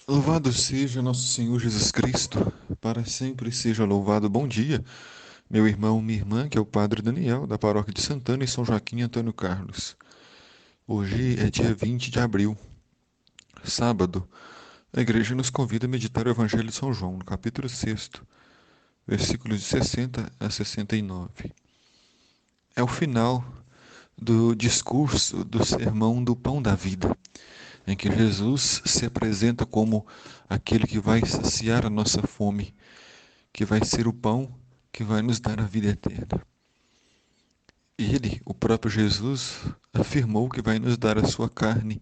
Louvado seja nosso Senhor Jesus Cristo, para sempre seja louvado. Bom dia, meu irmão, minha irmã, que é o Padre Daniel, da Paróquia de Santana e São Joaquim Antônio Carlos. Hoje é dia 20 de abril, sábado. A igreja nos convida a meditar o Evangelho de São João, no capítulo 6, versículos de 60 a 69. É o final do discurso do sermão do Pão da Vida, em que Jesus se apresenta como aquele que vai saciar a nossa fome, que vai ser o pão que vai nos dar a vida eterna. E ele, o próprio Jesus, afirmou que vai nos dar a sua carne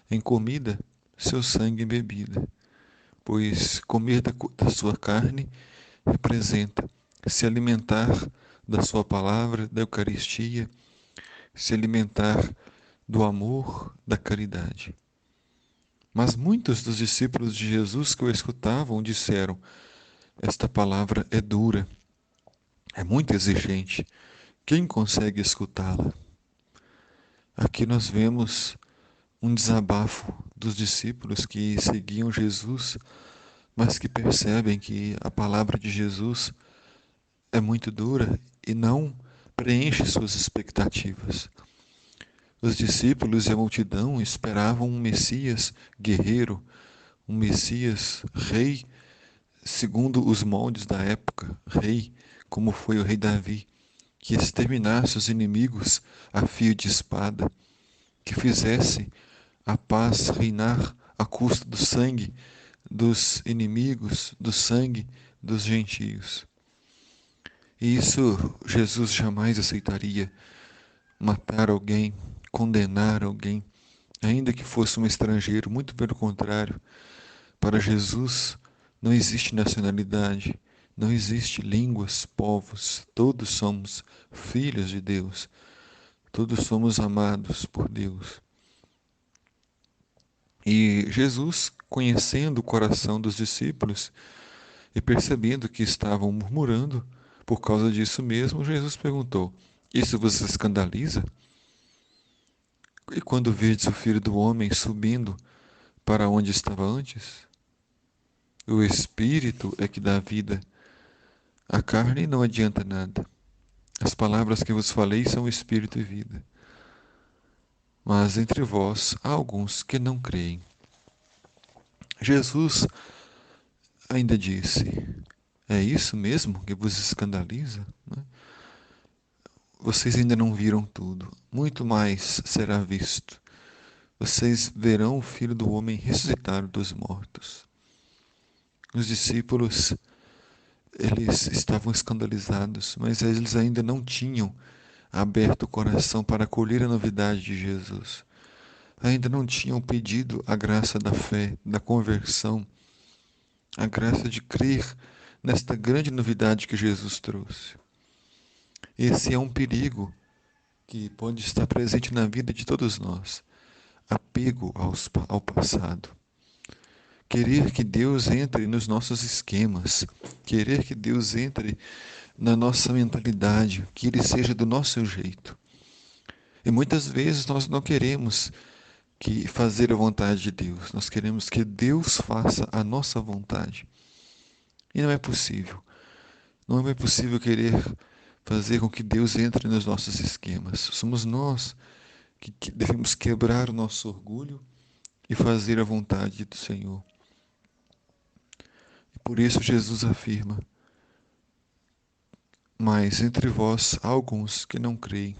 em comida, seu sangue em bebida, pois comer da sua carne representa se alimentar da sua palavra, da Eucaristia, se alimentar do amor, da caridade. Mas muitos dos discípulos de Jesus que o escutavam disseram: esta palavra é dura, é muito exigente. Quem consegue escutá-la? Aqui nós vemos um desabafo dos discípulos que seguiam Jesus, mas que percebem que a palavra de Jesus é muito dura e não preenche suas expectativas. Os discípulos e a multidão esperavam um Messias guerreiro, um Messias rei, segundo os moldes da época, rei, como foi o rei Davi, que exterminasse os inimigos a fio de espada, que fizesse a paz reinar à custa do sangue dos inimigos, do sangue dos gentios. E isso Jesus jamais aceitaria: matar alguém, condenar alguém, ainda que fosse um estrangeiro. Muito pelo contrário, para Jesus não existe nacionalidade, não existe línguas, povos. Todos somos filhos de Deus, todos somos amados por Deus. E Jesus, conhecendo o coração dos discípulos e percebendo que estavam murmurando por causa disso mesmo, Jesus perguntou: isso vos escandaliza? E quando virdes o Filho do Homem subindo para onde estava antes? O Espírito é que dá vida, a carne não adianta nada. As palavras que vos falei são Espírito e vida. Mas entre vós há alguns que não creem. Jesus ainda disse: é isso mesmo que vos escandaliza? Né? Vocês ainda não viram tudo, muito mais será visto. Vocês verão o Filho do Homem ressuscitar dos mortos. Os discípulos, eles estavam escandalizados, mas eles ainda não tinham aberto o coração para acolher a novidade de Jesus. Ainda não tinham pedido a graça da fé, da conversão, a graça de crer nesta grande novidade que Jesus trouxe. Esse é um perigo que pode estar presente na vida de todos nós: apego ao passado. Querer que Deus entre nos nossos esquemas, querer que Deus entre na nossa mentalidade, que Ele seja do nosso jeito. E muitas vezes nós não queremos que fazer a vontade de Deus, nós queremos que Deus faça a nossa vontade. E não é possível. Não é possível querer fazer com que Deus entre nos nossos esquemas. Somos nós que devemos quebrar o nosso orgulho e fazer a vontade do Senhor. E por isso Jesus afirma: mas entre vós há alguns que não creem.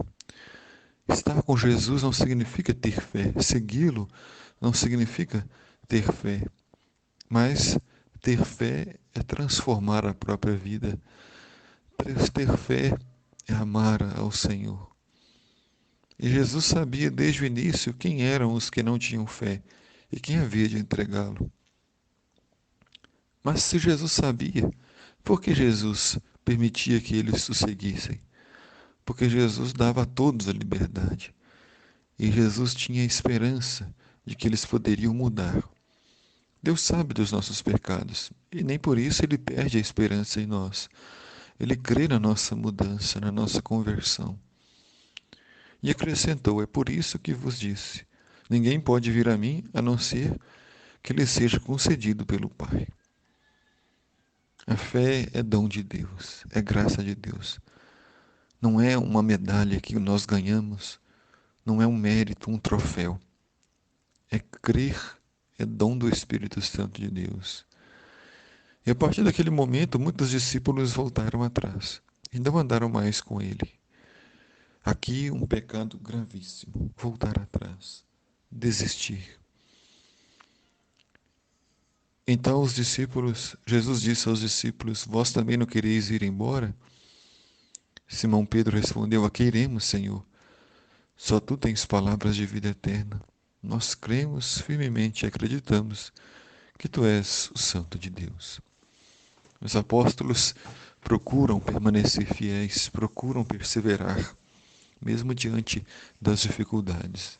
Estar com Jesus não significa ter fé. Segui-lo não significa ter fé. Mas ter fé é transformar a própria vida. Ter fé é amar ao Senhor. E Jesus sabia desde o início quem eram os que não tinham fé e quem havia de entregá-lo. Mas se Jesus sabia, por que Jesus permitia que eles o seguissem? Porque Jesus dava a todos a liberdade. E Jesus tinha a esperança de que eles poderiam mudar. Deus sabe dos nossos pecados e nem por isso ele perde a esperança em nós. Ele crê na nossa mudança, na nossa conversão. E acrescentou: é por isso que vos disse: ninguém pode vir a mim a não ser que lhe seja concedido pelo Pai. A fé é dom de Deus, é graça de Deus. Não é uma medalha que nós ganhamos, não é um mérito, um troféu. É crer, é dom do Espírito Santo de Deus. E a partir daquele momento, muitos discípulos voltaram atrás e não andaram mais com ele. Aqui um pecado gravíssimo, voltar atrás, desistir. Então Jesus disse aos discípulos: Vós também não quereis ir embora? Simão Pedro respondeu: A que iremos, Senhor? Só tu tens palavras de vida eterna. Nós cremos firmemente e acreditamos que tu és o Santo de Deus. Os apóstolos procuram permanecer fiéis, procuram perseverar, mesmo diante das dificuldades.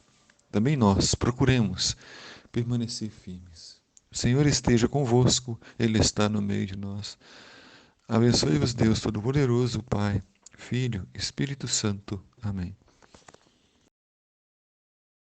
Também nós procuremos permanecer firmes. O Senhor esteja convosco, Ele está no meio de nós. Abençoe-vos, Deus Todo-Poderoso, Pai, Filho, Espírito Santo. Amém.